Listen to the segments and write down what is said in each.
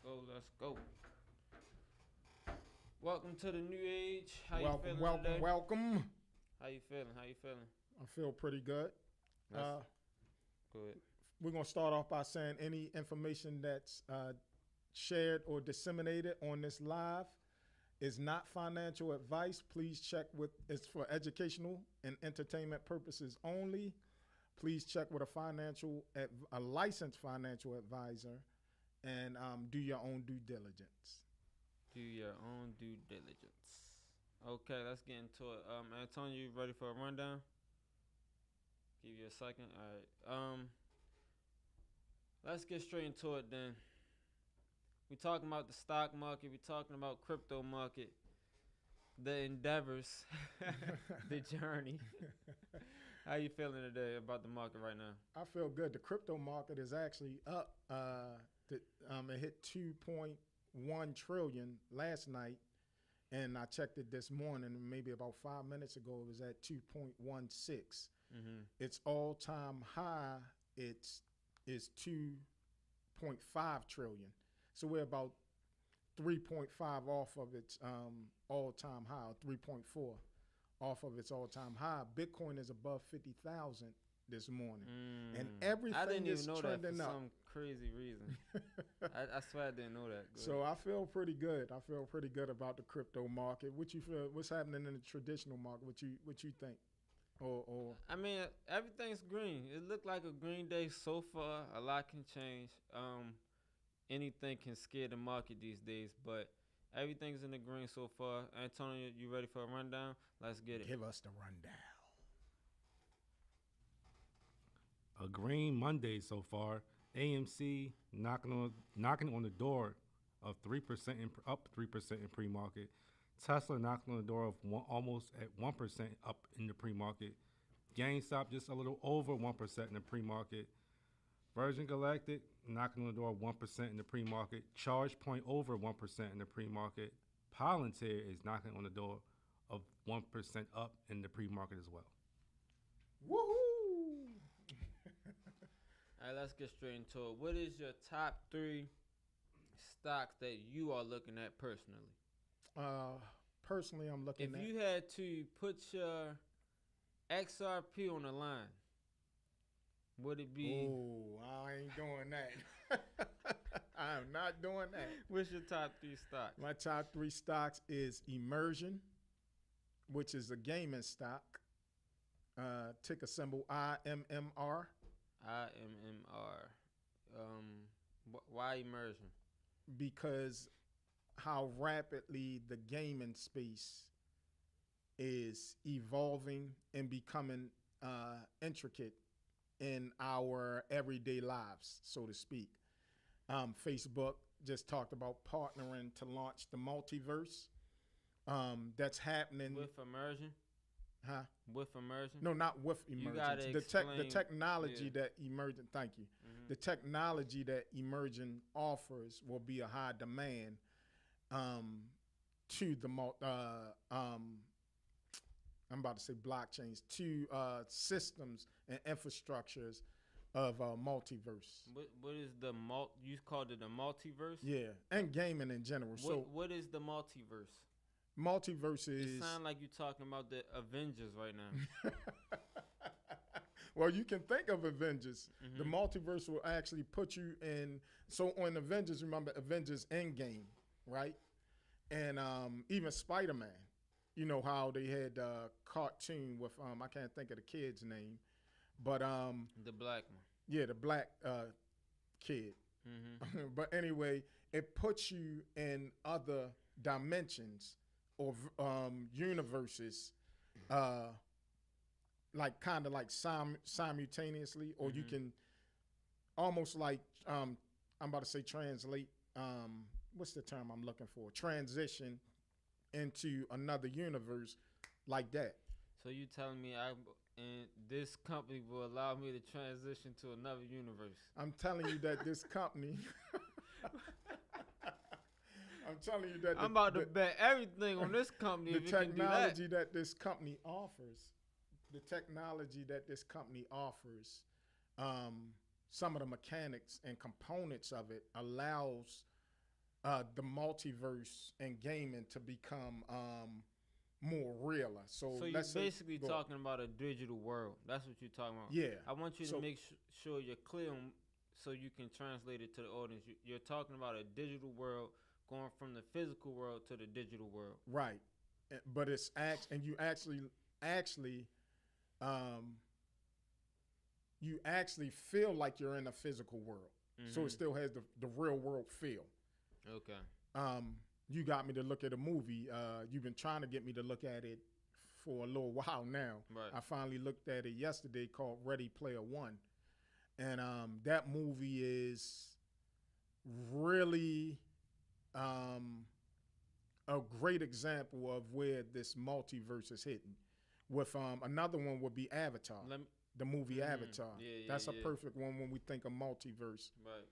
Let's go. Welcome to the Newage. How you Welcome, feeling welcome, today? welcome. How you feeling? How you feeling? I feel pretty good. That's Uh, good. we're going to start off by saying any information that's shared or disseminated on this live is not financial advice. Please check with, it's for educational and entertainment purposes only. Please check with a licensed financial advisor and do your own due diligence. Do your own due diligence. Okay, let's get into it. Antonio, you ready for a rundown? Give you a second. All right. Let's get straight into it then. We talking about the stock market. We talking about crypto market. The endeavors, the journey. How you feeling today about the market right now? I feel good. The crypto market is actually up. It hit 2.1 trillion last night, and I checked it this morning. Maybe about 5 minutes ago, it was at 2.16. Mm-hmm. Its all-time high is 2.5 trillion. So we're about 3.5 off of its all-time high, 3.4 off of its all-time high. Bitcoin is above 50,000 this morning, and everything is trending up. For some crazy reason. I swear I didn't know that. So I feel pretty good. I feel pretty good about the crypto market. What you feel? What's happening in the traditional market? What you think? Or I mean, everything's green. It looked like a green day so far. A lot can change. Anything can scare the market these days, but everything's in the green so far. Antonio, you ready for a rundown? Let's get it. give us the rundown. A green Monday so far. AMC knocking on the door of 3% up 3% in pre-market. Tesla knocking on the door of almost at 1% up in the pre-market. GameStop just a little over 1% in the pre-market. Virgin Galactic knocking on the door of 1% in the pre-market. ChargePoint over 1% in the pre-market. Palantir is knocking on the door of 1% up in the pre-market as well. Woohoo! All right, let's get straight into it. What is your top 3 stocks that you are looking at personally? Personally, I'm looking If at. you had to put your XRP on the line, would it be? Oh, I ain't doing that. I am not doing that. What's your top 3 stocks? My top 3 stocks is Immersion, which is a gaming stock. Ticker symbol IMMR. IMMR. Why immersion? Because how rapidly the gaming space is evolving and becoming intricate in our everyday lives, so to speak. Facebook just talked about partnering to launch the multiverse. That's happening. With immersion? Huh? With immersion? No, not with emergence. The technology that emergent. Thank you. Mm-hmm. The technology that emergent offers will be a high demand to the I'm about to say blockchains, to systems and infrastructures of multiverse. What is the you called it a multiverse? Yeah, and gaming in general. What is the multiverse? Multiverse is. It sounds like you're talking about the Avengers right now. Well, you can think of Avengers. Mm-hmm. The multiverse will actually put you in. So on Avengers, remember Avengers Endgame, right? And even Spider-Man. You know how they had a cartoon with I can't think of the kid's name, but the black one. Yeah, the black kid. Mm-hmm. But anyway, it puts you in other dimensions or universes, like kind of like simultaneously, or you can almost like I'm about to say translate. What's the term I'm looking for? Transition into another universe like that. So you telling me and this company will allow me to transition to another universe? I'm telling you that this company. I'm telling you that I'm about to bet everything on this company. The technology that this company offers, some of the mechanics and components of it allows the multiverse and gaming to become more realer. So So you're let's say- basically go- talking about a digital world. That's what you're talking about. Yeah. I want you to So- make sure you're clear so you can translate it to the audience. You're talking about a digital world going from the physical world to the digital world. Right. But it's and you actually feel like you're in a physical world. So Mhm. it still has the real world feel. Okay. You got me to look at a movie. You've been trying to get me to look at it for a little while now. Right. I finally looked at it yesterday, called Ready Player One. And that movie is really a great example of where this multiverse is hitting. With another one would be Avatar, the movie Mhm. Avatar. Yeah, That's a yeah. perfect one when we think of multiverse. Right.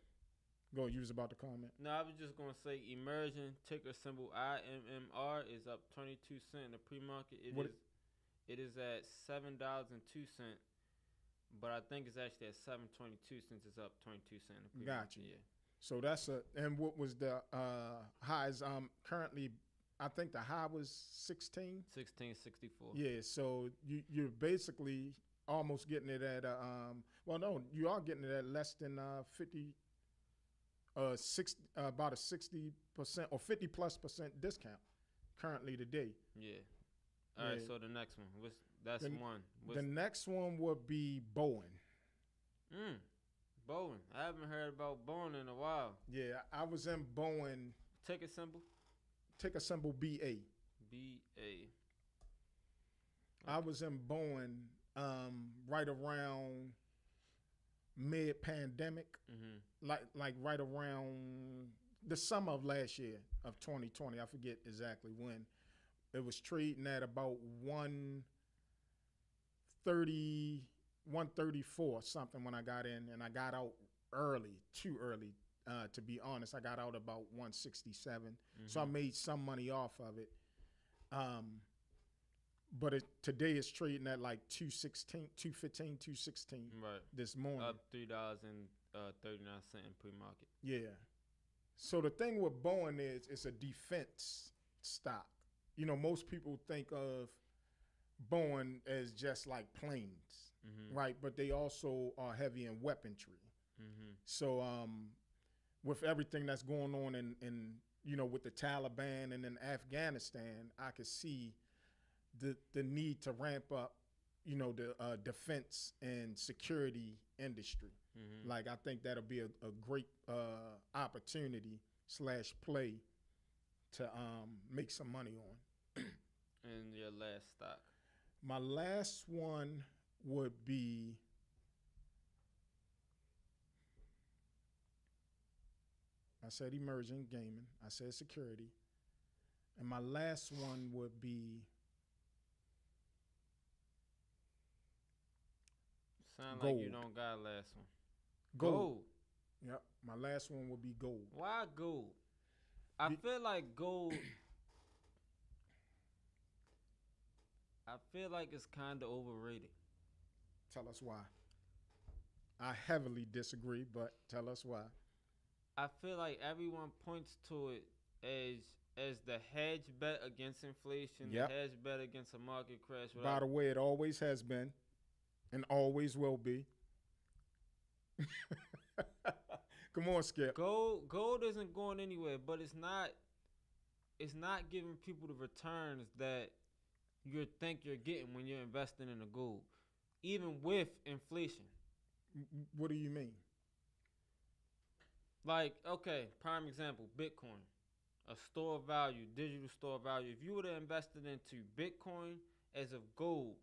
Go, you was about to comment. No, I was just gonna say immersion ticker symbol IMMR is up 22 cents in the pre-market. It is at $7.02, but I think it's actually at 7.22 since it's up 22 cents in the pre-market. Gotcha. Yeah. So that's and what was the highs? Currently, I think the high was 16. 1664. Yeah, so you're basically almost getting it at well, no, you are getting it at less than 50, about a 60% or 50+% discount currently today. Yeah. All right. Yeah. So the next one, that's The- one. The next one would be Boeing. Boeing. I haven't heard about Boeing in a while. Yeah, I was in Boeing. Ticker symbol Ticker symbol BA. BA. I was in Boeing right around mid-pandemic, like right around the summer of last year of 2020. I forget exactly when. It was trading at about 130, 134 something when I got in, and I got out too early. To be honest, I got out about 167, so I made some money off of it. But today it's trading at like 216, 215, 216 Right. this morning. Up $3.39 in pre-market. Yeah. So the thing with Boeing is it's a defense stock. You know, most people think of Boeing as just like planes, right? But they also are heavy in weaponry. So with everything that's going on in you know, with the Taliban and in Afghanistan, I could see the need to ramp up, you know, the defense and security industry. Like, I think that'll be a great opportunity / play to make some money on. And your last stock. My last one would be I said emerging gaming. I said security. And my last one would be Sound gold. like you don't got a last one. gold. Yep. My last one would be gold. Why gold? I feel like gold. I feel like it's kind of overrated. Tell us why. I heavily disagree, but tell us why. I feel like everyone points to it as the hedge bet against inflation, Yep. the hedge bet against a market crash. By the way, it always has been and always will be. Come on, Skip. Gold isn't going anywhere, but it's not giving people the returns that you think you're getting when you're investing in the gold, even with inflation. What do you mean? Like, okay, prime example, Bitcoin, a store of value, digital store of value. If you would have invested into Bitcoin as of gold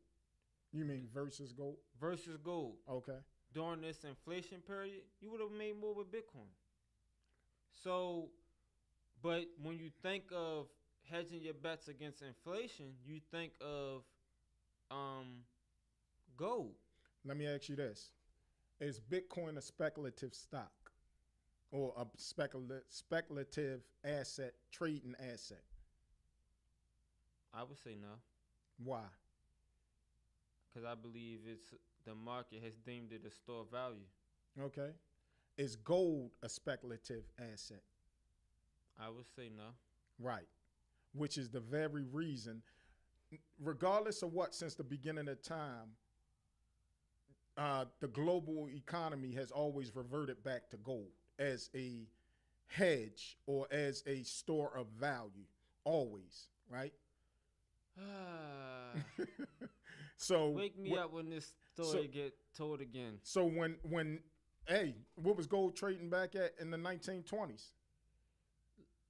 You mean versus gold? versus gold Okay. during this inflation period, you would have made more with Bitcoin. So, but when you think of hedging your bets against inflation, you think of gold. Let me ask you this. Is Bitcoin a speculative stock or a speculative asset, trading asset? I would say no, Why? because I believe the market has deemed it a store of value. Okay. Is gold a speculative asset? I I would say no. Right. Which is the very reason, regardless of what, since the beginning of time, the global economy has always reverted back to gold as a hedge or as a store of value, always, right? So wake me up when this story get told again. So when hey, what was gold trading back at in the 1920s?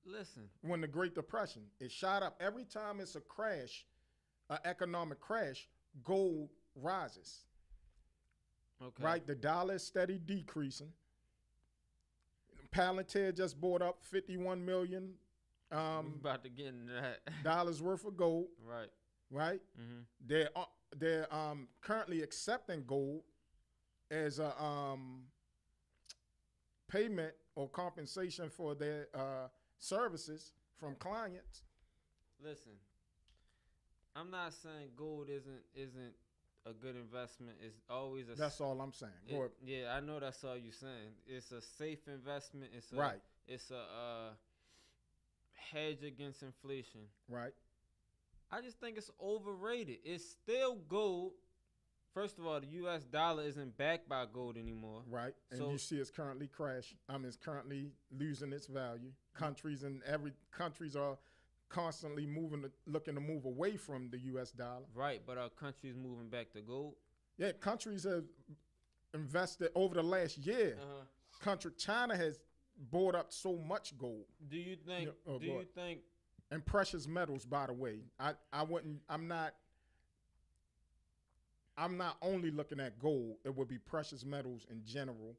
Listen, when the Great Depression, it shot up. Every time it's a crash, an economic crash, gold rises. okay, Right? The dollar is steady decreasing. Palantir just bought up 51 million we about to get into that. dollars worth of gold. Right. Right? Mm-hmm. They're currently accepting gold as a payment or compensation for their services from clients. Listen, I'm not saying gold isn't a good investment. It's always a. That's all I'm saying. Go ahead. Yeah, I know that's all you're saying. It's a safe investment. It's a, right. It's a hedge against inflation. Right. I just think it's overrated. It's still gold. First of all, the U.S. dollar isn't backed by gold anymore. Right. And so, you see it's currently crashing. It's currently losing its value. Countries are constantly looking to move away from the U.S. dollar. Right, but our country's moving back to gold. Yeah, countries have invested over the last year. China has bought up so much gold. Do you think? You think? And precious metals, by the way. I'm not only looking at gold. It would be precious metals in general,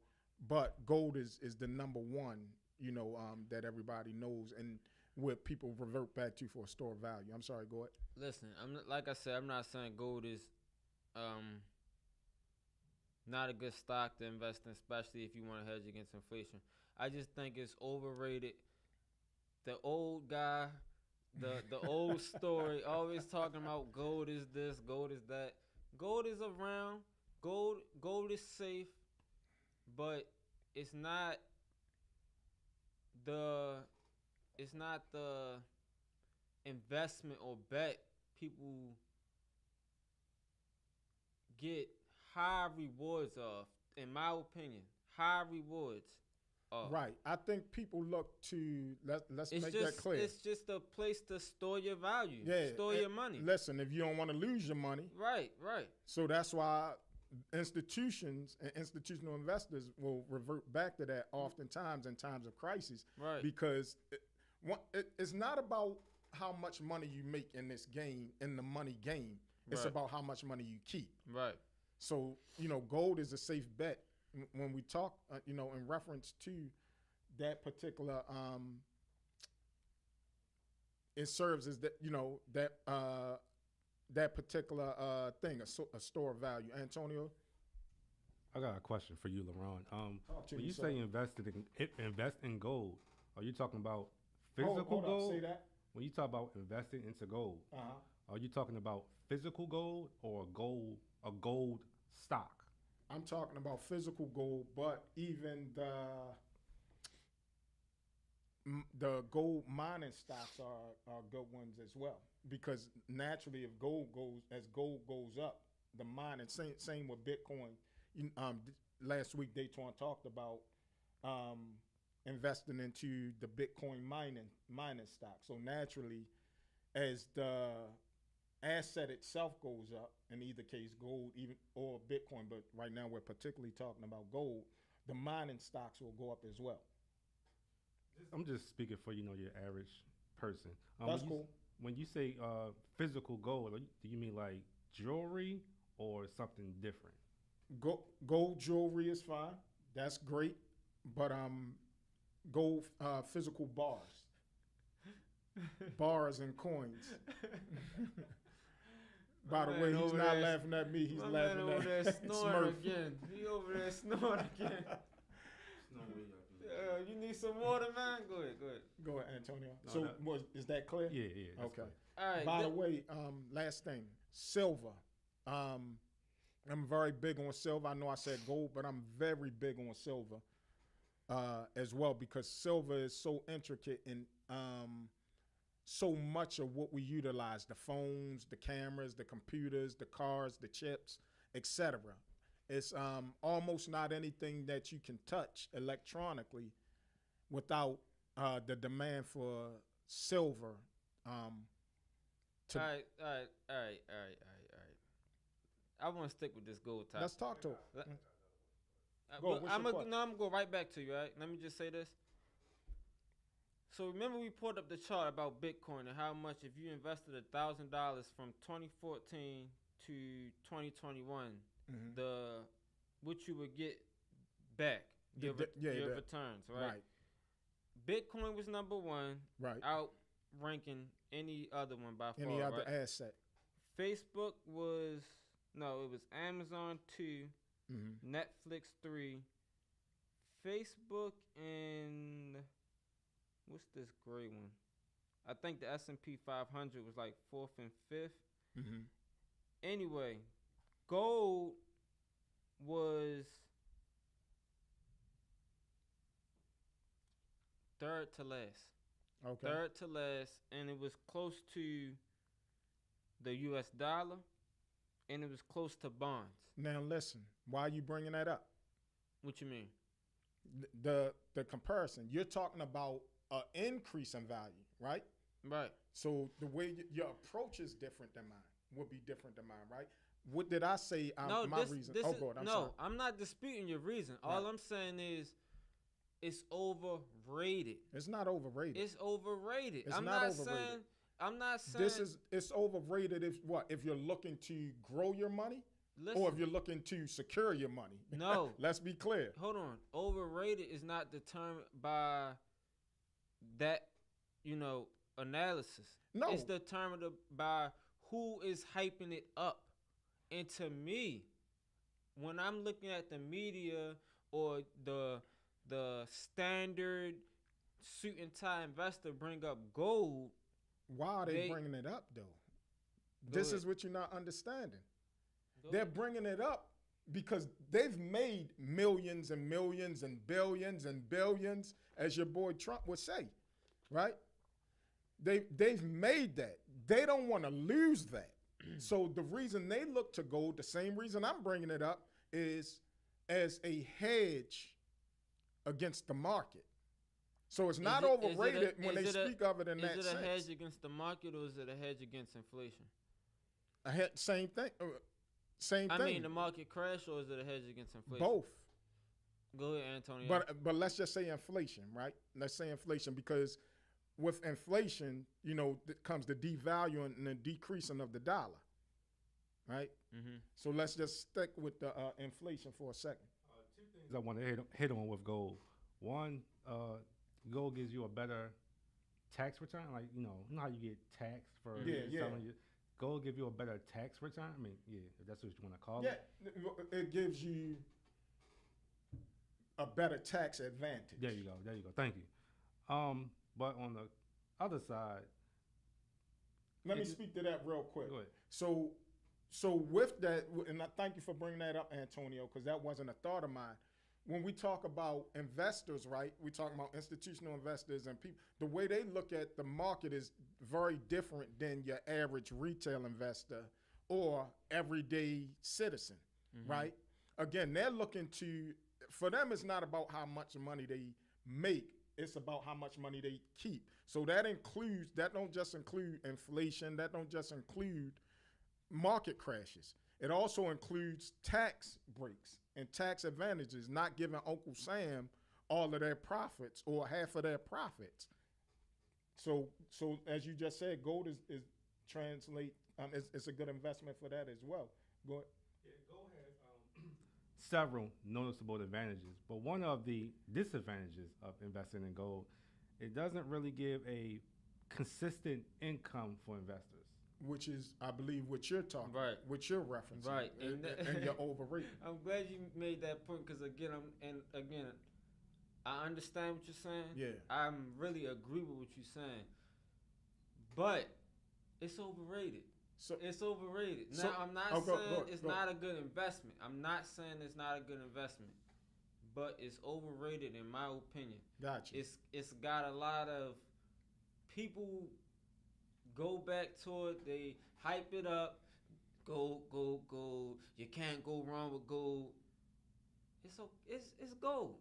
but gold is the number one, that everybody knows and what people revert back to for a store of value. I'm sorry, go ahead. Listen, like I said, I'm not saying gold is not a good stock to invest in, especially if you want to hedge against inflation. I just think it's overrated. The old guy, the old story, always talking about gold is this, gold is that. Gold is around. Gold is safe, but it's not the investment or bet people get high rewards of. In my opinion, high rewards. Right. I think people look to let's make that clear. It's just a place to store your value. Store your money. Listen, if you don't want to lose your money. Right. So that's why institutions and institutional investors will revert back to that oftentimes in times of crisis. Right. Because it's not about how much money you make in this game, in the money game. It's about how much money you keep. Right. So, gold is a safe bet. When we talk, in reference to that particular, it serves as that, that particular thing, a store of value. Antonio? I got a question for you, Laron. When you sir. say invest in gold, are you talking about physical hold gold? Up, say that. When you talk about investing into gold, are you talking about physical gold or a gold stock? I'm talking about physical gold, but even the gold mining stocks are good ones as well. Because naturally, if gold goes up, the mining, same with Bitcoin. Last week, Datwan talked about investing into the Bitcoin mining stock. So naturally, as the asset itself goes up, in either case, gold or Bitcoin, but right now we're particularly talking about gold, the mining stocks will go up as well. I'm just speaking for, your average person. That's cool. When you say physical gold, do you mean like jewelry or something different? Gold jewelry is fine. That's great. But gold physical bars. Bars and coins. By the way, he's not laughing at me. He's laughing at there snoring again. He over there snoring again. You need some water, man? Go ahead, Antonio. No, so is that clear? Yeah. Okay. All right. By the way, last thing, silver. I'm very big on silver. I know I said gold, but I'm very big on silver. as well, because silver is so intricate in so much of what we utilize: the phones, the cameras, the computers, the cars, the chips, etc. It's almost not anything that you can touch electronically without the demand for silver. All right. I want to stick with this gold topic. Let's talk to it. I'm gonna go right back to you. Right. Let me just say this. So remember we pulled up the chart about Bitcoin and how much if you invested $1,000 from 2014 to 2021, what you would get back your returns, right? Bitcoin was number one, outranking any other one by far. Any other asset. Facebook was it was Amazon 2, Netflix 3, Facebook and what's this gray one? I think the S&P 500 was like 4th and 5th. Anyway, gold was third to last. Okay. Third to last, and it was close to the U.S. dollar, and it was close to bonds. Now listen, why are you bringing that up? What you mean? The comparison. You're talking about an increase in value, right? Right. So the way your approach is different than mine, would be different than mine, right? What did I say? My reason. Sorry. I'm not disputing your reason. Right. All I'm saying is it's overrated. It's not overrated. It's overrated. I'm not saying it's overrated if you're looking to grow your money. Listen, or if you're looking to secure your money. No. Let's be clear. Hold on. Overrated is not determined by that, analysis. No. It's determined by who is hyping it up. And to me, when I'm looking at the media or the standard suit and tie investor bring up gold. Why are they bringing it up, though? This is what you're not understanding. They're bringing it up because they've made millions and millions and billions and billions, as your boy Trump would say, right? They've made that. They don't want to lose that. So the reason they look to gold, the same reason I'm bringing it up, is as a hedge against the market. So it's not overrated when they speak of it in that sense. Is it a hedge against the market or is it a hedge against inflation? Same thing. Same thing. I mean, the market crash or is it a hedge against inflation? Both. Go ahead, Antonio. But let's just say inflation, right? Let's say inflation, because with inflation, comes the devaluing and the decreasing of the dollar, right? Mm-hmm. So let's just stick with the inflation for a second. Two things I want to hit on with gold. One, gold gives you a better tax return. Like, you know how you get taxed for selling your gold, give you a better tax return. I mean, if that's what you want to call it. Yeah, it gives you a better tax advantage. There you go. Thank you. But on the other side, let me speak to that real quick. Go ahead. So with that, and I thank you for bringing that up, Antonio, because that wasn't a thought of mine. When we talk about investors, right, we talk about institutional investors and people, the way they look at the market is very different than your average retail investor or everyday citizen, right? Again, they're looking for them, it's not about how much money they make, it's about how much money they keep. So that don't just include inflation, that don't just include market crashes. It also includes tax breaks and tax advantages, not giving Uncle Sam all of their profits or half of their profits. So as you just said, gold is a good investment for that as well. Go ahead. Yeah, gold has several noticeable advantages, but one of the disadvantages of investing in gold, it doesn't really give a consistent income for investors. Which is, I believe, what you're talking about, what you're referencing. Right. And you're overrated. I'm glad you made that point because, again, I understand what you're saying. Yeah. I'm really agree with what you're saying. But it's overrated. It's overrated. Now, I'm not saying it's not a good investment. I'm not saying it's not a good investment. but it's overrated in my opinion. Gotcha. It's got a lot of people go back to it. They hype it up. Gold, gold, gold. You can't go wrong with gold. It's gold.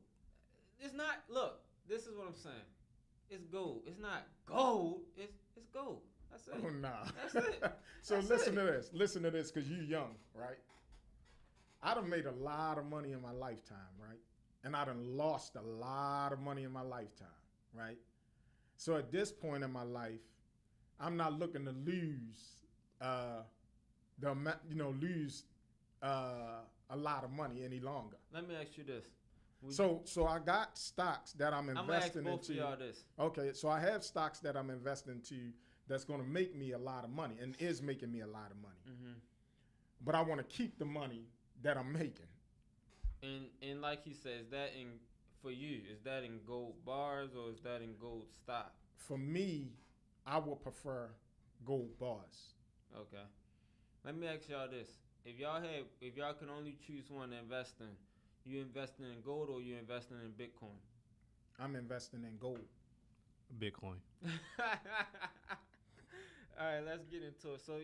It's not. Look, this is what I'm saying. It's gold. It's not gold. It's gold. That's it. Oh nah. That's it. So That's listen it. to this. Listen to this, because you young, right? I done made a lot of money in my lifetime, right? And I done lost a lot of money in my lifetime, right? So at this point in my life, I'm not looking to lose lose a lot of money any longer. Let me ask you this. So I got stocks that I'm investing I'm gonna ask both into. of y'all this. Okay, so I have stocks that I'm investing into that's going to make me a lot of money and is making me a lot of money. Mm-hmm. But I want to keep the money that I'm making. And like he says, that in for you, is that in gold bars or is that in gold stock? For me, I would prefer gold bars. Okay. Let me ask y'all this: if y'all can only choose one to invest in, you investing in gold or you investing in Bitcoin? I'm investing in gold. Bitcoin. All right, let's get into it. So,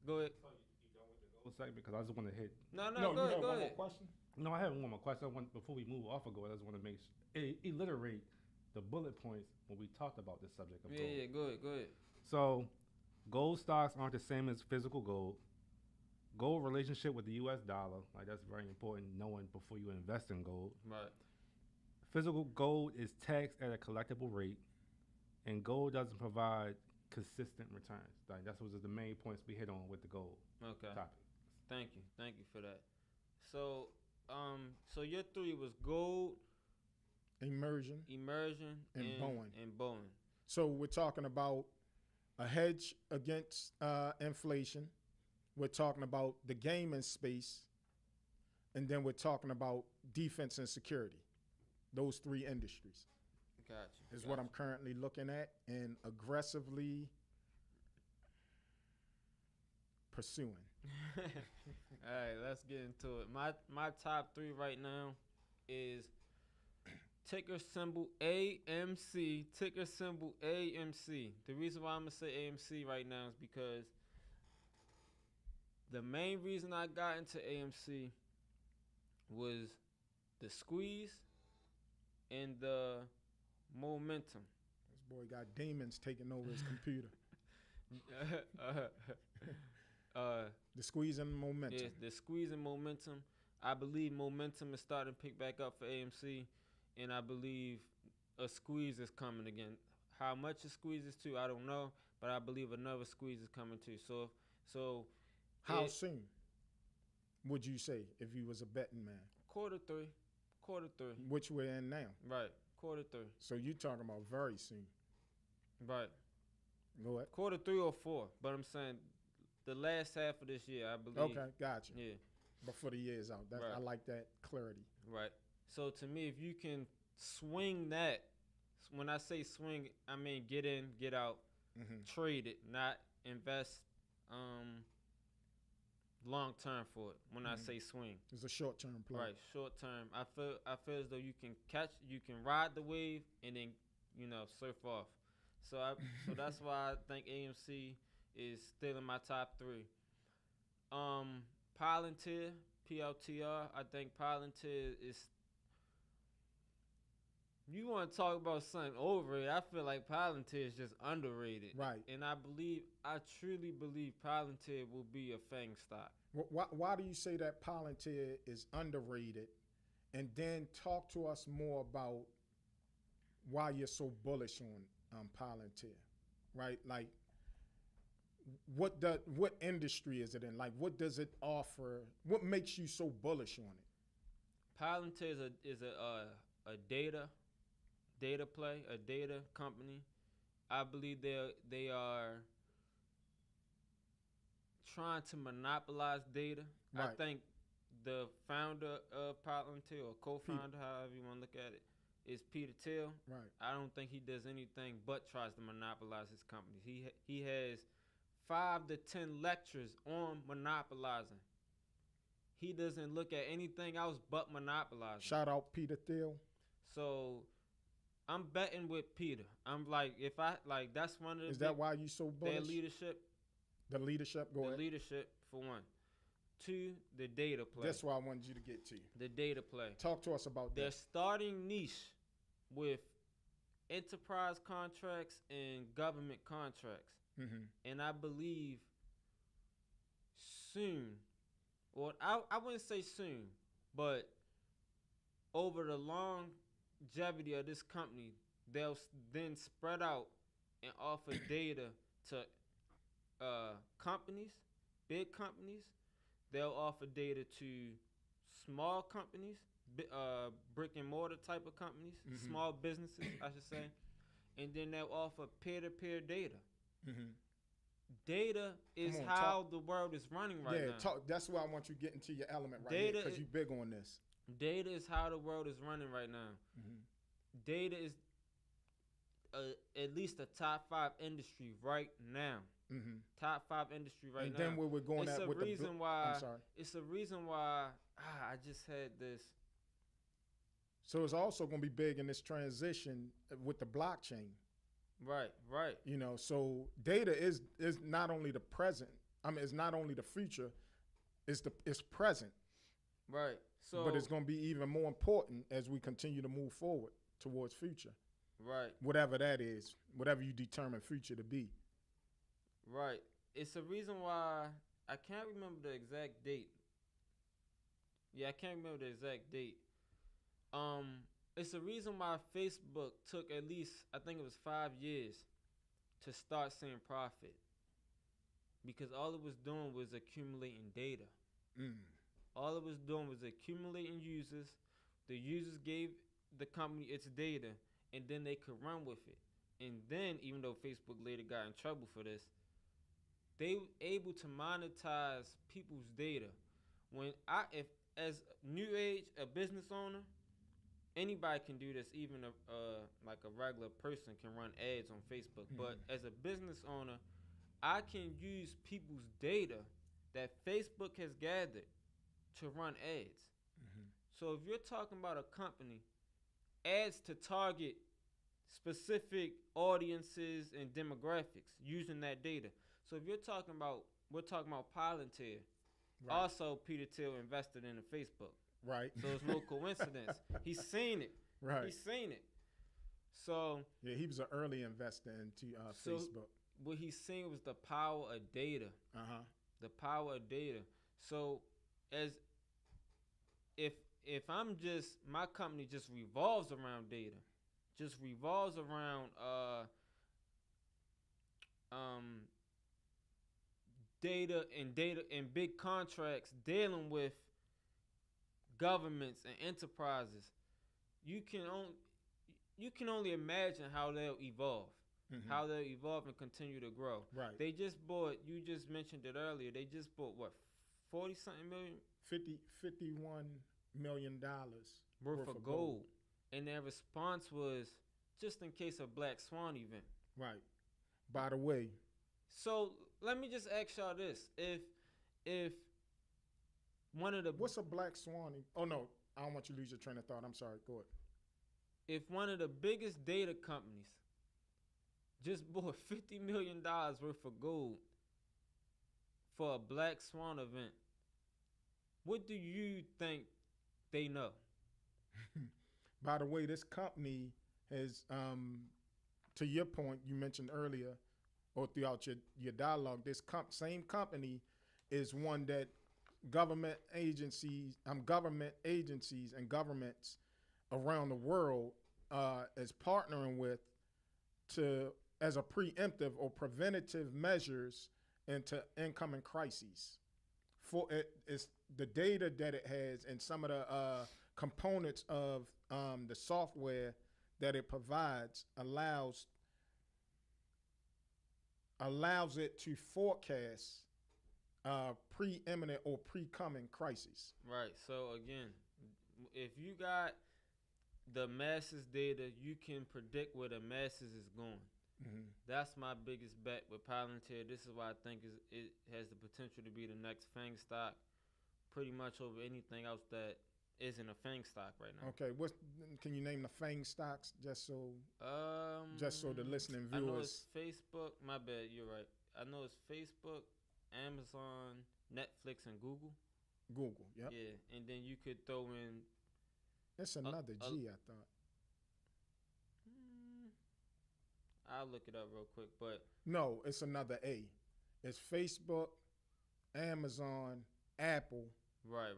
go ahead. So you done with the gold segment? Because I just want to hit. No, you go have one ahead. more question? No, I have one more question. Before we move off of gold, I just want to make alliterate the bullet points when we talked about this subject of gold. Yeah, go ahead. So, gold stocks aren't the same as physical gold. Gold relationship with the U.S. dollar, like that's very important knowing before you invest in gold. Right. Physical gold is taxed at a collectible rate, and gold doesn't provide consistent returns. Like that's what the main points we hit on with the gold Okay. topic. Thank you for that. So, so your three was gold, Immersion. and Boeing. So we're talking about a hedge against inflation. We're talking about the gaming space. And then we're talking about defense and security. Those three industries is what I'm currently looking at and aggressively pursuing. All right, let's get into it. My top three right now is ticker symbol AMC. Ticker symbol AMC. The reason why I'm gonna say AMC right now is because the main reason I got into AMC was the squeeze and the momentum. This boy got demons taking over his computer. The squeeze and momentum. Yeah, the squeeze and momentum. I believe momentum is starting to pick back up for AMC, and I believe a squeeze is coming again. How much a squeeze is to, I don't know, but I believe another squeeze is coming too. So how soon would you say if you was a betting man? Quarter three. Which we're in now. Right, quarter three. So you talking about very soon. Right. Go ahead. Quarter 3 or 4, but I'm saying the last half of this year, I believe. Okay, gotcha. Yeah. Before the year's out. That's, Right. I like that clarity. Right. So to me, if you can swing that, when I say swing, I mean get in, get out, trade it, not invest long term for it. When I say swing, It's a short term play. right, short term. I feel as though you can ride the wave and then surf off. So that's why I think AMC is still in my top 3. Palantir, PLTR. I think Palantir is. You want to talk about something overrated? I feel like Palantir is just underrated. Right. And I truly believe Palantir will be a FANG stock. Why do you say that Palantir is underrated? And then talk to us more about why you're so bullish on Palantir, right? Like, what industry is it in? Like, what does it offer? What makes you so bullish on it? Palantir is a data play, a data company. I believe they are trying to monopolize data. Right. I think the founder of Palantir, or co-founder, however you want to look at it, is Peter Thiel. Right. I don't think he does anything but tries to monopolize his companies. He has 5 to 10 lectures on monopolizing. he doesn't look at anything else but monopolizing. Shout out Peter Thiel. So I'm betting with Peter. I'm like, if I like, that's one of the. Is that why you so bullish? Their leadership. The leadership. Go ahead. The leadership for one. Two, the data play. That's what I wanted you to get to. The data play. Talk to us about Their that. starting niche with enterprise contracts and government contracts. Mm-hmm. And I believe soon, or I wouldn't say soon, but over the longevity of this company, they'll then spread out and offer data to companies, big companies. They'll offer data to small companies, brick and mortar type of companies, small businesses, I should say. And then they'll offer peer-to-peer data. Mm-hmm. Data is how the world is running right now. Yeah, that's why I want you to get into your element right Data here, because you're big on this. Data is how the world is running right now. Mm-hmm. Data is at least a top 5 industry right now. Mm-hmm. Top 5 industry right now. And then where we're going it's at a with reason why. I'm sorry. It's a reason why I just had this. So it's also going to be big in this transition with the blockchain. Right. You know, so data is not only the present. I mean, it's not only the future. It's present. Right. So, but it's going to be even more important as we continue to move forward towards future. Right. Whatever that is, whatever you determine future to be. Right. It's a reason why I can't remember the exact date. Yeah, I can't remember the exact date. It's a reason why Facebook took at least, I think it was 5 years to start seeing profit. Because all it was doing was accumulating data. All it was doing was accumulating users. The users gave the company its data, and then they could run with it. And then, even though Facebook later got in trouble for this, they were able to monetize people's data. If as Newage, a business owner, anybody can do this. Even like a regular person can run ads on Facebook. But as a business owner, I can use people's data that Facebook has gathered to run ads. So if you're talking about a company, ads to target specific audiences and demographics using that data. So if we're talking about Palantir. Right. Also, Peter Thiel invested in the Facebook. Right. So it's no coincidence. He's seen it. Right. He's seen it. So yeah, he was an early investor into Facebook. What he's seen was the power of data. The power of data. So if I'm just, my company just revolves around data, just revolves around data and big contracts dealing with governments and enterprises, you can only imagine how they'll evolve. How they'll evolve and continue to grow. Right. They just bought, you just mentioned it earlier, they just bought what, 40-something million? $51 million worth of gold. And their response was, just in case of Black Swan event. Right. By the way. So let me just ask y'all this. If one of the... What's a Black Swan? Oh, no. I don't want you to lose your train of thought. I'm sorry. Go ahead. If one of the biggest data companies just bought $50 million worth of gold for a Black Swan event, what do you think they know? By the way, this company has, to your point, you mentioned earlier, or throughout your dialogue, this same company is one that government agencies and governments around the world is partnering with as a preemptive or preventative measures into incoming crises. For it's the data that it has and some of the components of the software that it provides allows it to forecast preeminent or pre-coming crises. Right. So again, if you got the masses data, you can predict where the masses is going. That's my biggest bet with Palantir. This is why I think it has the potential to be the next FANG stock, pretty much over anything else that isn't a FANG stock right now. Okay, can you name the FANG stocks just so the listening I know viewers? it's Facebook. My bad, you're right. I know it's Facebook, Amazon, Netflix, and Google. Google, yep. Yeah, and then you could throw in. It's another G, I thought. I'll look it up real quick, but no, it's another A. It's Facebook, Amazon, Apple. Right.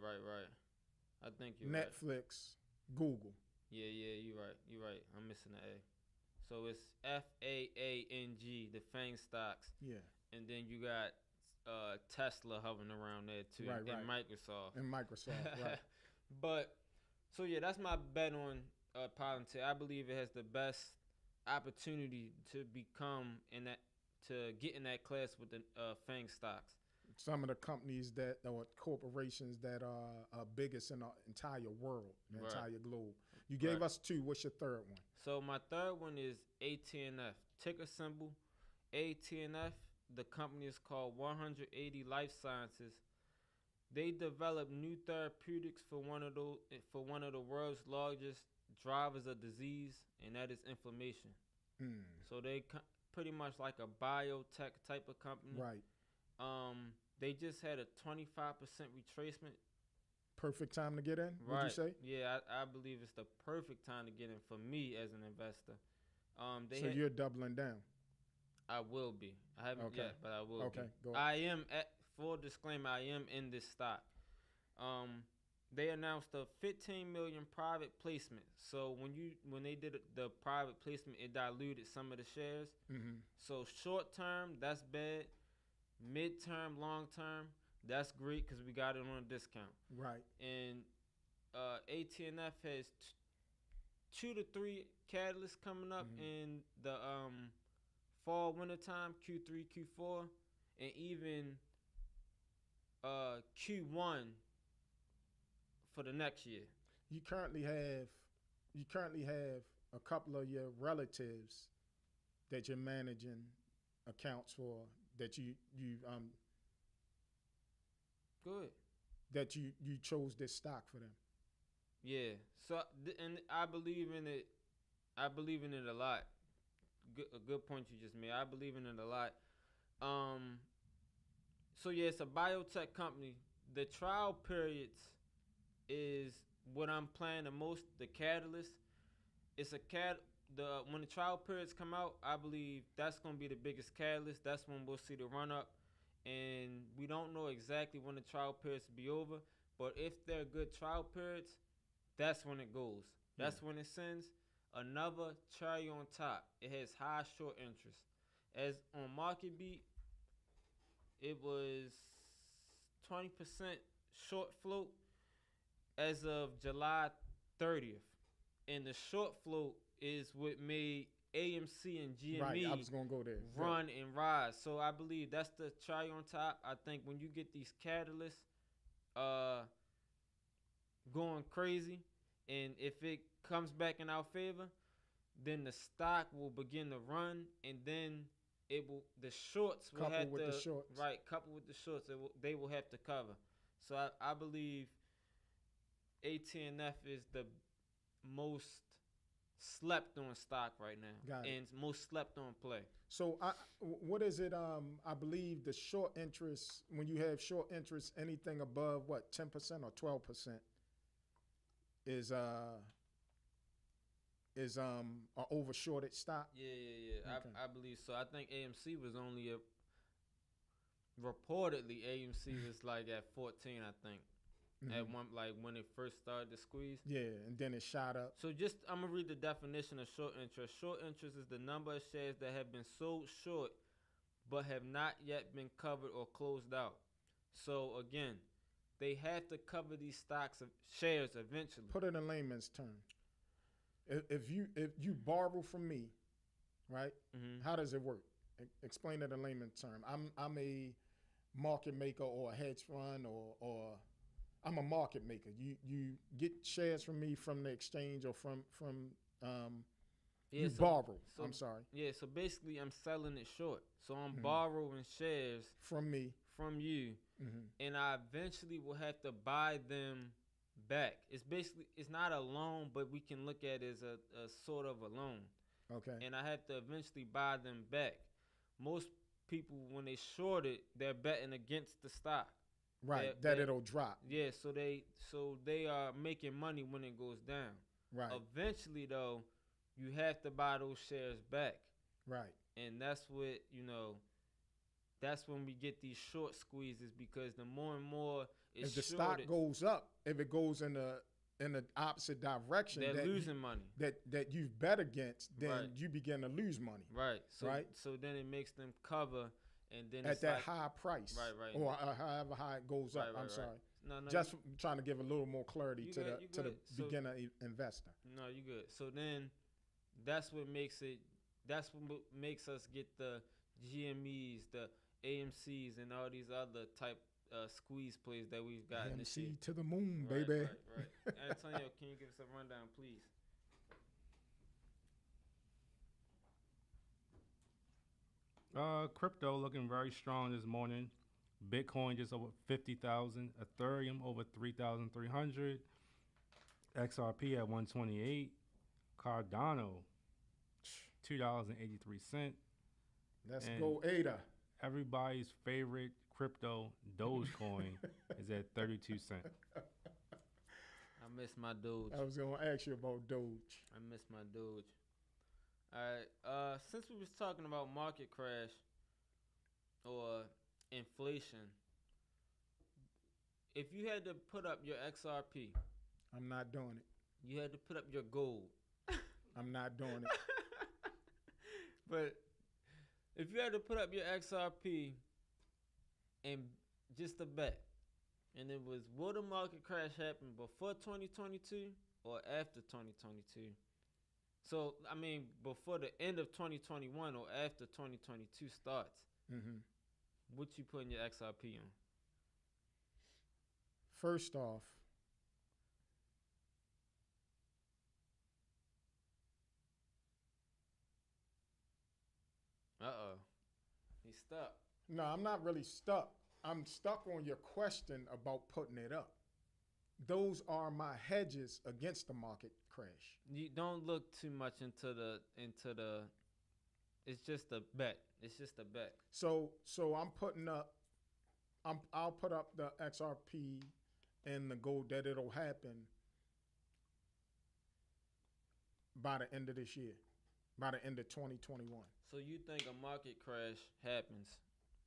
I think you're Netflix, right. Google. Yeah, you're right. I'm missing the A. So it's FAANG, the FANG stocks. Yeah. And then you got Tesla hovering around there too, right. And Microsoft. Right. But so yeah, that's my bet on Palantir. I believe it has the best opportunity to get in that class with the FANG stocks. Some of the companies or corporations that are biggest in the entire world, the entire globe. You gave us 2. What's your third one? So my third one is ATNF. Ticker symbol ATNF. The company is called 180 Life Sciences. They develop new therapeutics for one of the world's largest drivers of disease, and that is inflammation. So they pretty much like a biotech type of company. Right. They just had a 25% retracement. Perfect time to get in, right. Would you say? Yeah, I believe it's the perfect time to get in for me as an investor. So you're doubling down? I will be. I haven't yet, but I will be. Go I am, full disclaimer, I am in this stock. They announced a $15 million private placement. So when they did the private placement, it diluted some of the shares. Mm-hmm. So short term, that's bad. Mid-term, long-term, that's great because we got it on a discount. Right. And ATNF has 2 to 3 catalysts coming up in the fall, winter time, Q3, Q4, and even Q1 for the next year. You currently have a couple of your relatives that you're managing accounts for. That you good. That you chose this stock for them. Yeah. So and I believe in it. I believe in it a lot. A good point you just made. I believe in it a lot. So yeah, it's a biotech company. The trial periods is what I'm playing the most. The catalyst. It's when the trial periods come out, I believe that's going to be the biggest catalyst. That's when we'll see the run-up. And we don't know exactly when the trial periods will be over. But if they're good trial periods, that's when it goes. That's when it sends another cherry on top. It has high short interest. As on Market Beat, it was 20% short float as of July 30th. And the short float is what made AMC and GME right, I was gonna go there. run and rise. So I believe that's the cherry on top. I think when you get these catalysts going crazy, and if it comes back in our favor, then the stock will begin to run, and then the shorts will have to couple with the shorts. They will have to cover. So I believe ATNF is the most slept on stock right now, and most slept on play. So what is it? I believe the short interest, when you have short interest, anything above 10% or 12% is an over-shorted stock. Yeah. Okay. I believe so. I think AMC was only reportedly AMC was like at 14. I think. At one, like when it first started to squeeze. Yeah, and then it shot up. So I'm gonna read the definition of short interest. Short interest is the number of shares that have been sold short, but have not yet been covered or closed out. So again, they have to cover these stocks of shares eventually. Put it in layman's term. If you borrow from me, right? How does it work? Explain it in layman's term. I'm a market maker or a hedge fund or I'm a market maker. You get shares from me from the exchange or from borrow. I'm sorry. Yeah, so basically I'm selling it short. So I'm borrowing shares from me from you, and I eventually will have to buy them back. It's not a loan, but we can look at it as a sort of a loan. Okay. And I have to eventually buy them back. Most people, when they short it, they're betting against the stock. Right. That it'll drop. Yeah. So they are making money when it goes down. Right. Eventually, though, you have to buy those shares back. Right. And that's what, that's when we get these short squeezes, because the more and more it's if the stock goes up, if it goes in the opposite direction, they're losing money. That you've bet against, then Right. you begin to lose money. Right. So, right. So then it makes them cover, and then at it's that like, high price. Right. Or however high it goes up. I'm sorry. No, just trying to give a little more clarity to the beginner investor. No, you good. So then that's what makes us get the GMEs, the AMCs, and all these other type squeeze plays that we've gotten this year. AMC to the moon, Right, baby. Right. Antonio, can you give us a rundown, please? Crypto looking very strong this morning. Bitcoin just over 50,000. Ethereum over 3,300. XRP at 128. Cardano, $2.83. Let's go, Ada. Everybody's favorite crypto, Dogecoin, is at 32 cents. I miss my Doge. I was going to ask you about Doge. I miss my Doge. All right. Since we was talking about market crash or inflation, if you had to put up your XRP, I'm not doing it. You had to put up your gold. I'm not doing it. But if you had to put up your XRP and just a bet, and it was, will the market crash happen before 2022 or after 2022? So, I mean, before the end of 2021 or after 2022 starts, what you putting your XRP on? First off, He's stuck. No, I'm not really stuck. I'm stuck on your question about putting it up. Those are my hedges against the market crash. You don't look too much into the. It's just a bet. It's just a bet. So I'm putting up. I'll put up the XRP and the gold that it'll happen by the end of this year, by the end of 2021. So you think a market crash happens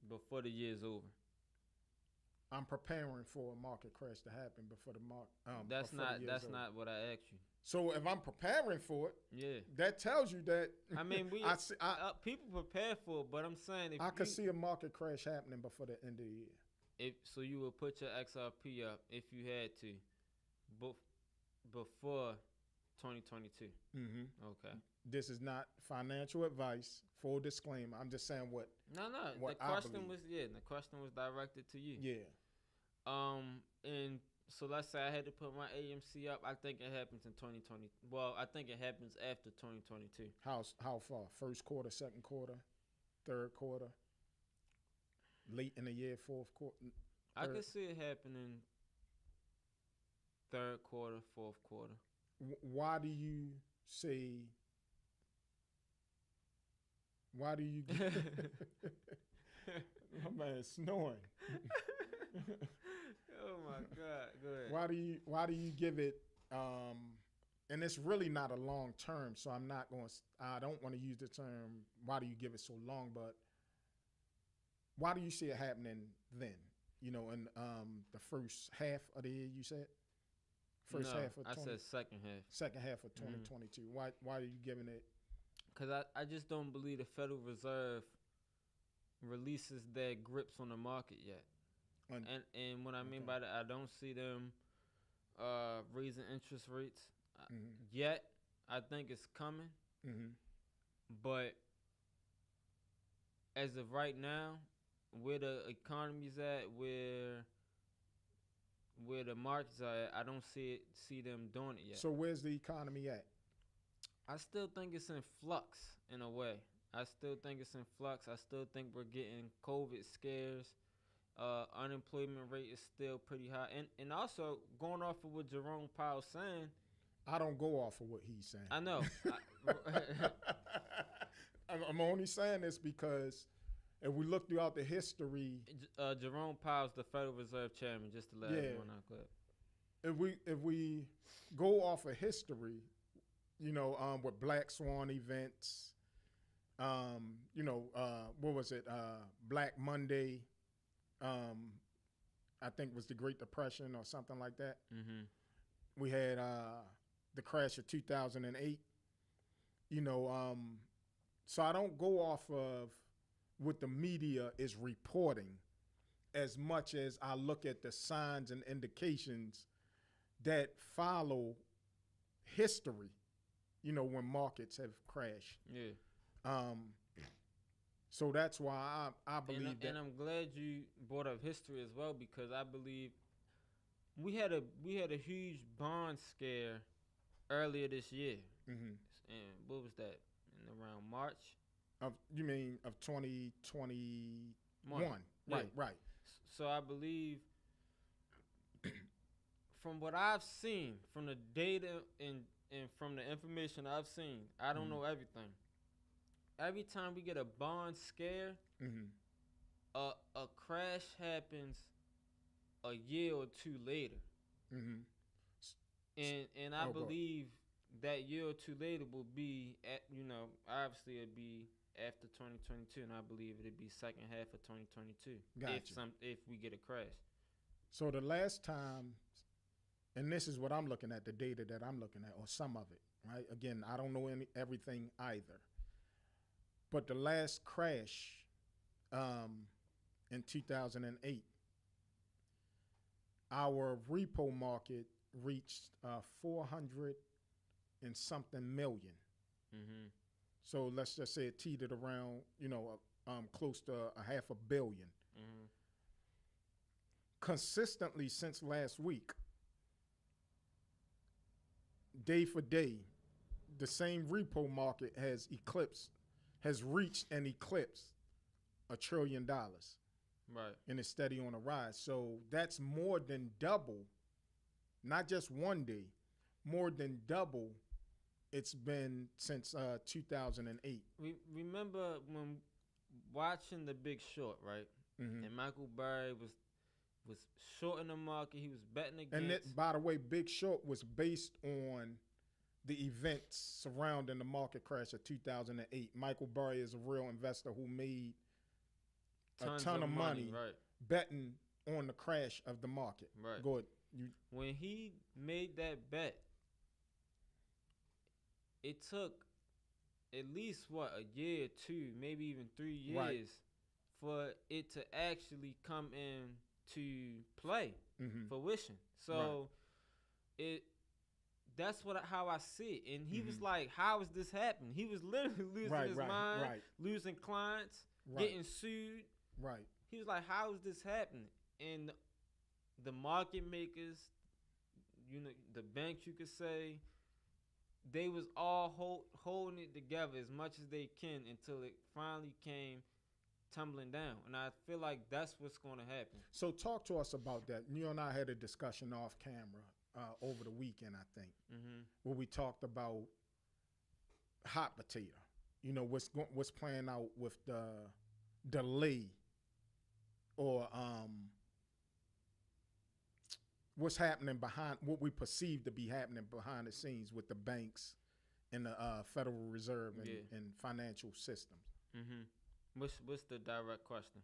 before the year's over? I'm preparing for a market crash to happen before the market. That's not what I asked you. So if I'm preparing for it, yeah, that tells you that. I mean, people prepare for it, but I'm saying I could see a market crash happening before the end of the year. So you would put your XRP up if you had to, before 2022. Okay. This is not financial advice. Full disclaimer. I'm just saying what. No. What the question was directed to you. Yeah. And so let's say I had to put my AMC up. I think it happens in 2020. Well, I think it happens after 2022. How far? First quarter, second quarter, third quarter, late in the year, fourth quarter. I could see it happening third quarter, fourth quarter. Why do you say? Why do you? My man snoring. Oh my God! Go ahead. Why do you give it? And it's really not a long term, so I don't want to use the term. Why do you give it so long? But why do you see it happening then? In the first half of the year, you said. First half of. I said second half. Second half of 2022. Why are you giving it? Because I just don't believe the Federal Reserve releases their grips on the market yet. And what I mean by that, I don't see them raising interest rates yet. I think it's coming. But as of right now, where the economy's at, where the markets are at, I don't see them doing it yet. So where's the economy at? I still think it's in flux in a way. I still think it's in flux. I still think we're getting COVID scares, Unemployment rate is still pretty high, and also going off of what Jerome Powell's saying. I don't go off of what he's saying. I know. I'm only saying this because if we look throughout the history, Jerome Powell's the Federal Reserve Chairman, just to let everyone know. If we go off of history, with Black Swan events, what was it? Black Monday, I think was the Great Depression or something like that. Mm-hmm. We had the crash of 2008. So I don't go off of what the media is reporting as much as I look at the signs and indications that follow history, when markets have crashed. Yeah. So that's why I believe that. And I'm glad you brought up history as well, because I believe we had a huge bond scare earlier this year. Mm-hmm. And what was that? In around March? You mean of 2021? Yeah. Right. So I believe from what I've seen, from the data and from the information I've seen, I don't know everything. Every time we get a bond scare, a crash happens a year or two later. Mm-hmm. And I believe that year or two later will be obviously it'll be after 2022, and I believe it'll be second half of 2022. Gotcha. If we get a crash. So the last time, and this is what I'm looking at, the data that I'm looking at, or some of it, right? Again, I don't know everything either. But the last crash in 2008, our repo market reached 400 and something million. Mm-hmm. So let's just say it teetered around, close to $500 million. Mm-hmm. Consistently since last week, day for day, the same repo market has reached and eclipsed $1 trillion. Right. And it's steady on a rise. So that's more than double, not just one day, more than double it's been since 2008. We remember when watching The Big Short, right? Mm-hmm. And Michael Burry was short in the market. He was betting against. And that, by the way, Big Short was based on the events surrounding the market crash of 2008. Michael Burry is a real investor who made a ton of money right, betting on the crash of the market. Right. Go ahead. When he made that bet, it took at least a year, 2, maybe even 3 years, right, for it to actually come in to play, fruition. So that's how I see it. And he was like, how is this happening? He was literally losing his mind, losing clients, getting sued. Right. He was like, how is this happening? And the market makers, the banks, you could say, they was all holding it together as much as they can until it finally came tumbling down. And I feel like that's what's going to happen. So talk to us about that. You and I had a discussion off camera over the weekend, I think, where we talked about hot potato. What's playing out with the delay or what's happening behind what we perceive to be happening behind the scenes with the banks and the Federal Reserve and financial systems. What's the direct question?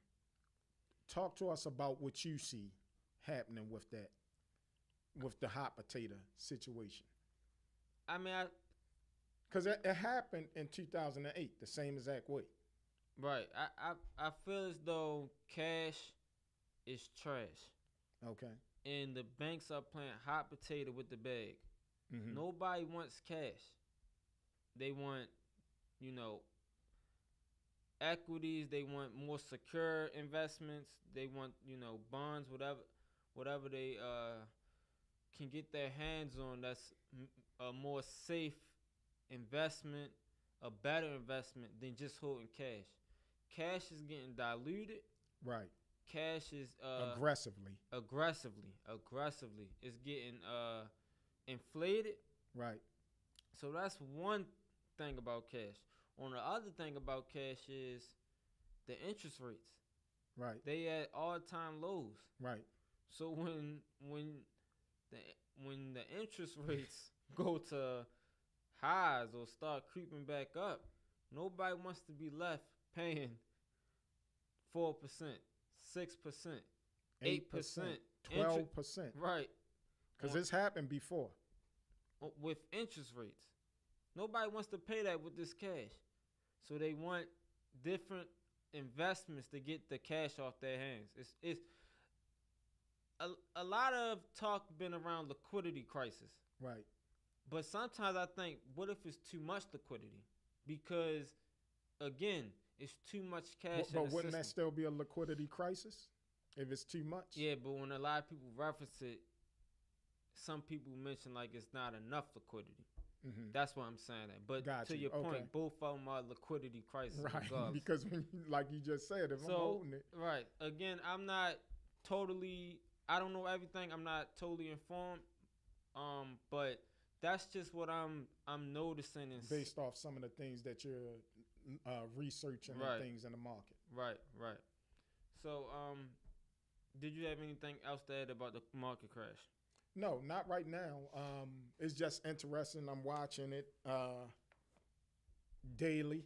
Talk to us about what you see happening with that, with the hot potato situation. I mean, because it happened in 2008, the same exact way. Right. I feel as though cash is trash. Okay. And the banks are playing hot potato with the bag. Nobody wants cash. They want, equities. They want more secure investments. They want, bonds, whatever they can get their hands on. That's a more safe investment, a better investment than just holding cash. Cash is getting diluted. Right. cash is aggressively. It's getting inflated. Right. So that's one thing about cash. On the other thing about cash is the interest rates. Right. They at all-time lows. Right. So when the interest rates go to highs or start creeping back up, nobody wants to be left paying 4%, 6%, 8%, 12%. Right. Because it's happened before. With interest rates. Nobody wants to pay that with this cash. So they want different investments to get the cash off their hands. It's a lot of talk been around liquidity crisis. Right. But sometimes I think, what if it's too much liquidity? Because, again, it's too much cash in the But wouldn't system. that still be a liquidity crisis if it's too much? Yeah, but when a lot of people reference it, some people mention like it's not enough liquidity. Mm-hmm. That's what I'm saying. But to your point, both of them are liquidity crisis. Right, regardless. because when like you just said, if I'm holding it. Right. Again, I'm not totally, I don't know everything. I'm not totally informed. But that's just what I'm noticing. Based off some of the things that you're researching and things in the market. Right. So, did you have anything else to add about the market crash? No, not right now. It's just interesting. I'm watching it daily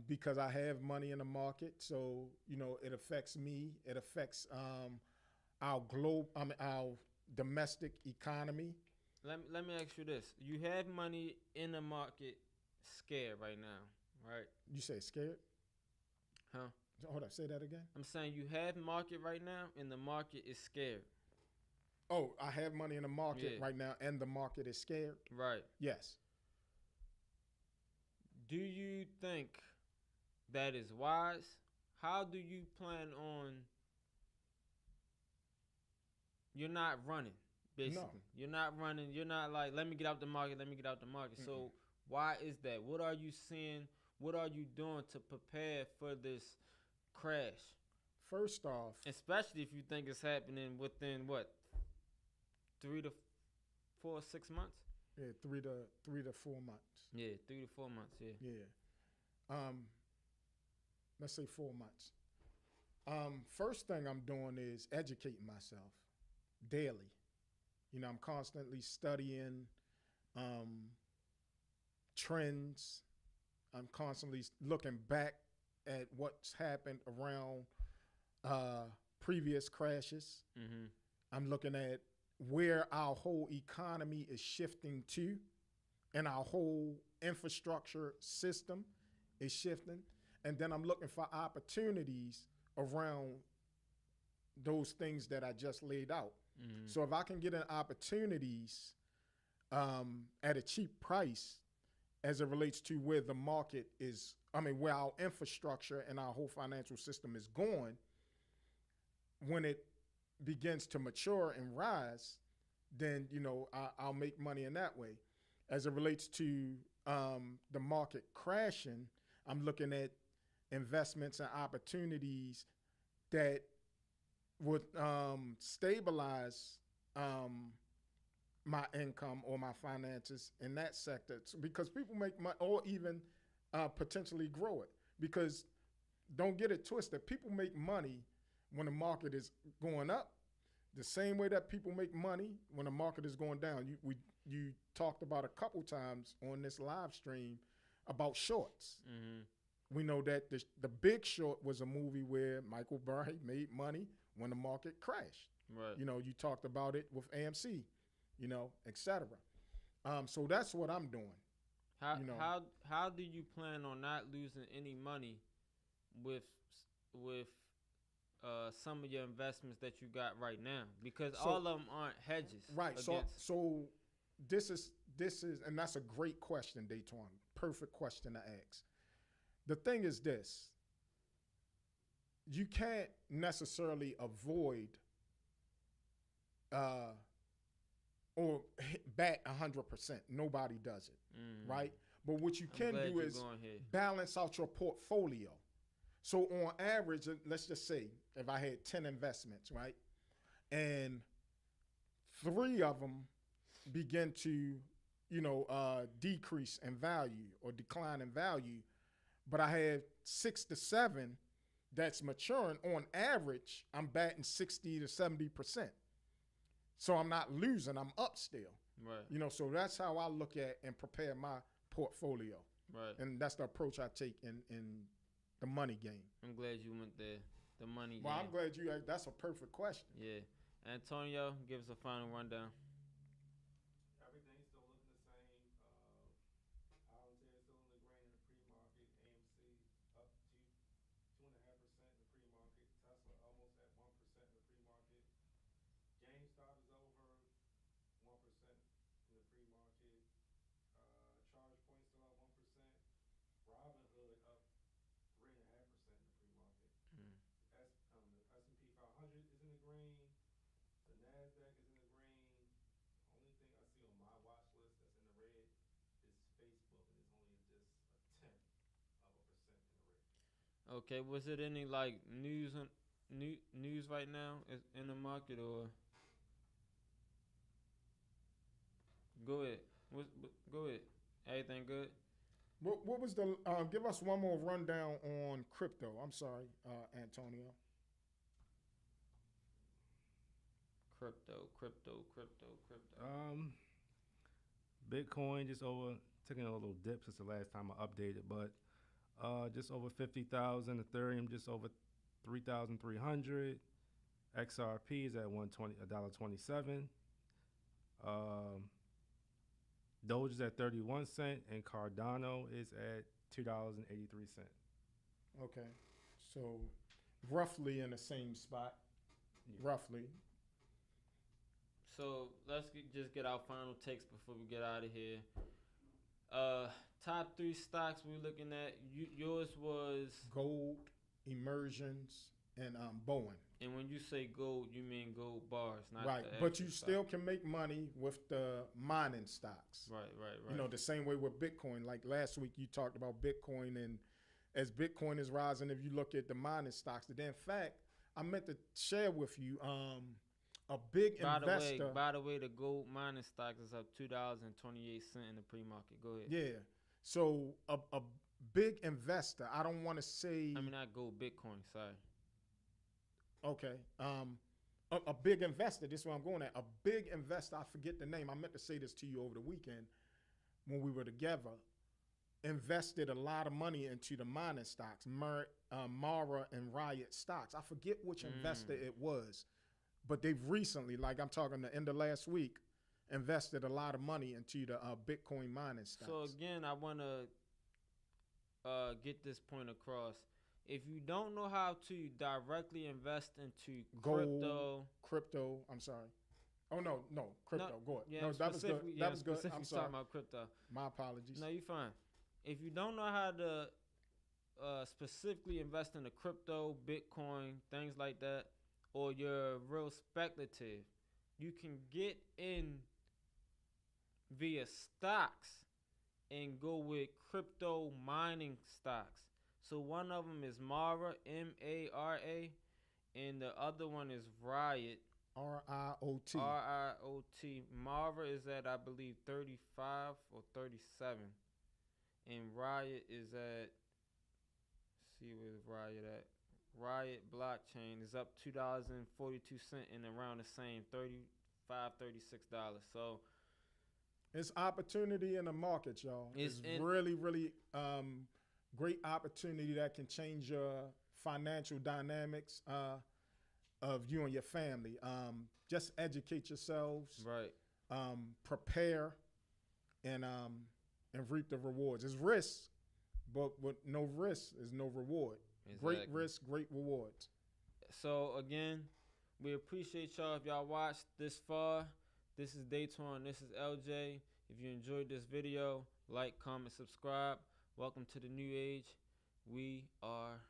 because I have money in the market. So, it affects me. It affects our domestic economy. Let me ask you this. You have money in the market scared right now, right? You say scared? Huh? Hold on, say that again. I'm saying you have market right now and the market is scared. Oh, I have money in the market right now and the market is scared? Right. Yes. Do you think that is wise? How do you plan on... You're not running, basically. No. You're not running. You're not like, let me get out the market. Mm-hmm. So why is that? What are you seeing? What are you doing to prepare for this crash? First off, especially if you think it's happening within what, 3 to 4, 6 months? Yeah, 3 to 4 months. Yeah, 3 to 4 months. Yeah. Yeah. Let's say 4 months. First thing I'm doing is educating myself daily. I'm constantly studying trends. I'm constantly looking back at what's happened around previous crashes. Mm-hmm. I'm looking at where our whole economy is shifting to, and our whole infrastructure system is shifting. And then I'm looking for opportunities around those things that I just laid out. Mm-hmm. So if I can get in opportunities at a cheap price as it relates to where the market is, where our infrastructure and our whole financial system is going, when it begins to mature and rise, then, I'll make money in that way. As it relates to the market crashing, I'm looking at investments and opportunities that would stabilize my income or my finances in that sector, because people make money, or even potentially grow it. Because don't get it twisted, people make money when the market is going up, the same way that people make money when the market is going down. You talked about a couple times on this live stream about shorts. Mm-hmm. We know that the Big Short was a movie where Michael Burry made money when the market crashed. Right. You talked about it with AMC, etc. So that's what I'm doing. How do you plan on not losing any money with some of your investments that you got right now? Because all of them aren't hedges. Right. So this is, and that's a great question, Datwan. Perfect question to ask. The thing is this: you can't necessarily avoid or bet 100%. Nobody does it, right? But what you can do is balance out your portfolio. So on average, let's just say if I had 10 investments, right, and 3 of them begin to, decrease in value or decline in value, but I have 6 to 7 that's maturing. On average, I'm batting 60 to 70%. So I'm not losing, I'm up still. Right. So that's how I look at and prepare my portfolio. Right. And that's the approach I take in the money game. I'm glad you went there. The money Well, game. I'm glad that's a perfect question. Yeah. Antonio, give us a final rundown. Everything's still looking the same. Palantir still in the green in the pre-market. AMC up to 2.5% in the pre-market. Tesla almost at 1% in the pre-market. GameStop is over 1% in the pre-market. ChargePoint still at 1%. Robinhood up 3.5% in the pre-market. Mm. The S&P 500 is in the green. The Nasdaq is in the green. Only thing I see on my watch list that's in the red is Facebook, and it's only just a tenth of a percent in the red. Okay. Was it any like news right now in the market or? Go ahead. Go ahead. Everything good? What was the? Give us one more rundown on crypto. I'm sorry, Antonio. Crypto. Bitcoin just over taking a little dip since the last time I updated, but just over 50,000. Ethereum just over 3,300. XRP is at $1.27. Doge is at 31 cents, and Cardano is at $2.83. Okay, so roughly in the same spot. Yeah. Roughly. So let's just get our final takes before we get out of here. Top 3 stocks we're looking at. Yours was gold, immersions, and Boeing. And when you say gold, you mean gold bars, not right. But you still can make money with the mining stocks. Right. The same way with Bitcoin. Like last week, you talked about Bitcoin, and as Bitcoin is rising, if you look at the mining stocks, then in fact, I meant to share with you a big investor. By the way, the gold mining stock is up $2.28 in the pre-market. Go ahead. Yeah. So a big investor. I don't want to say. I mean, not gold, Bitcoin. Sorry. Okay. A big investor. This is where I'm going at. A big investor. I forget the name. I meant to say this to you over the weekend when we were together. Invested a lot of money into the mining stocks, Mara and Riot stocks. I forget which investor it was, but they've recently, like I'm talking the end of last week, invested a lot of money into the Bitcoin mining stocks. So again, I want to get this point across. If you don't know how to directly invest into gold, crypto, I'm sorry. Oh no, crypto. No, go ahead. Yeah, no, that was good. That was good. I'm sorry. Talking about crypto. My apologies. No, you're fine. If you don't know how to specifically invest in the crypto, Bitcoin, things like that, or you're real speculative, you can get in via stocks and go with crypto mining stocks. So one of them is Mara, MARA, and the other one is Riot, RIOT. RIOT. Mara is at, I believe, 35 or 37. And Riot is at, see where's Riot at? Riot blockchain is up $2.42 and around the same $35, $36. So it's opportunity in the market, y'all. It's really, really great opportunity that can change your financial dynamics of you and your family. Just educate yourselves. Right. Prepare and reap the rewards. It's risk, but with no risk is no reward. Exactly. Great risk, great rewards. So again, we appreciate y'all if y'all watched this far. This is Datwan. This is LJ. If you enjoyed this video, like, comment, subscribe. Welcome to the New Age. We are